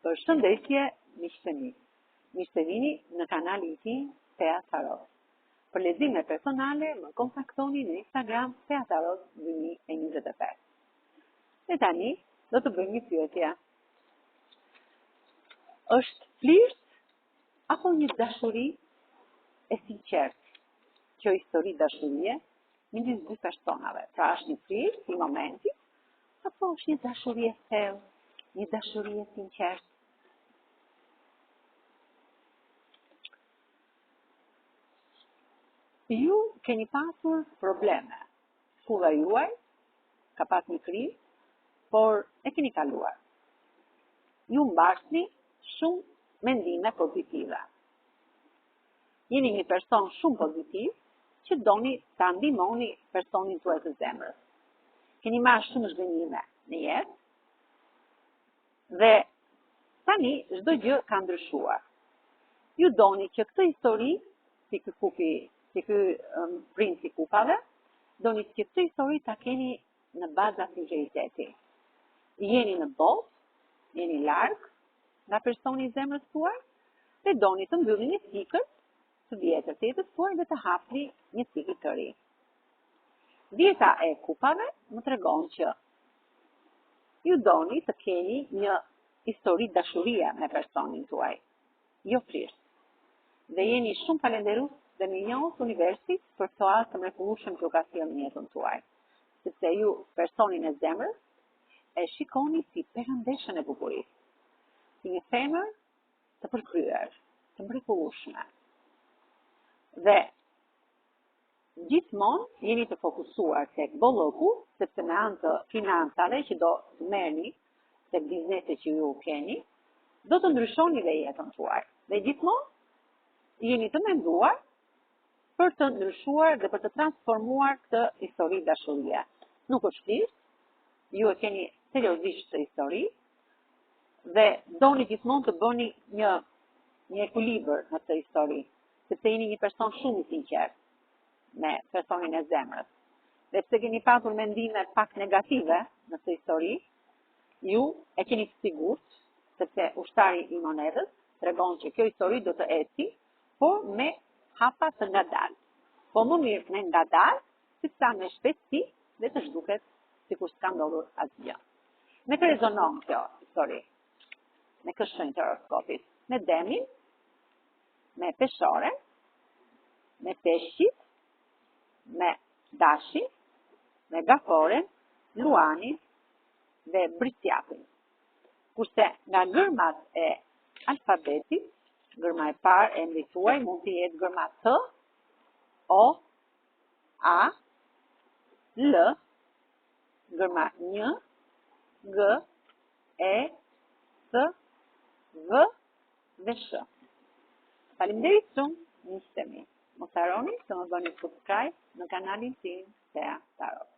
Përshëndetje, miqtëni. Mirë se vini në kanalin tim Thea Tarot. Për lexime personale, më kontaktoni në Instagram Thea Tarot 2025. Dhe tani, do të bëjmë një pyetje. Është flirt apo një dashuri e sinqertë? Kjo histori dashurie midis dy personave. Pra është një flirt i momentit, apo është një dashuri e thellë, një dashuri e sinqertë? Ju keni pasur probleme. Shkulla juaj ka pas një krizë, por e keni kaluar. Ju mbarsni shumë mendime pozitive. Jeni një person shumë pozitiv që doni ta ndihmoni personin tuaj të zemrës. Keni marrë shumë zhgënjime në jetë dhe tani çdo gjë ka ndryshuar. Ju doni që këtë histori, si ky kupi, si ky princi kupave, doni që këtë histori ta keni në baza sinqeriteti. Jeni në botë, jeni larg nga personi i zemrës tuaj dhe doni të mbyllni një cikël të vjetër të jetës tuaj dhe të hapni një cikël të ri. Dieta e kupave më tregon që ju doni të keni një histori dashurie me personin tuaj, jo flirt. Dhe jeni shumë falenderues dhe mirënjohës universit për këto anë të mrekullueshëm që u ka sjellë në jetën tuaj, sepse ju personin e zemrës e shikoni si perëndeshën e bukurisë, si një femër të përkryer, të mrekullueshme. Dhe gjithmonë jeni të fokusuar tek bolloku, sepse me anë të financave që do të merrni tek biznesi që ju keni, do të ndryshoni dhe jetën tuaj. Dhe gjithmonë jeni të menduar për të ndryshuar dhe për të transformuar këtë histori dashurie. Nuk është flirt, ju e keni seriozisht këtë histori dhe doni gjithmonë të bëni një ekuilibër në këtë histori, sepse jeni një person shumë i sinqert me personin e zemrës. Dhe pse keni pasur mendime pak negative në këtë histori, ju e keni të sigurt, sepse ushtari i monedhës tregon që kjo histori do të eci, por me hapa të ngadalë. Po më mirë me ngadalë, si sa me shpejtësi dhe të zhduket sikur s'ka ndodhur asgjë. Me kë rezonon kjo histori? Me kë shenjë të horoskopit? Me demin, me peshore, me peshqit, me dashin, me gaforen, luanin dhe brisjapin. Kurse nga gërmat e alfabetit, gërma e parë e emrit tuaj mund të jetë gërma T, O, A, L, gërma Ñ, G, E, S, V dhe Sh. Faleminderit shumë, miqtë e mi. Mos harroni të më bëni subscribe në kanalin tim Thea Tarot.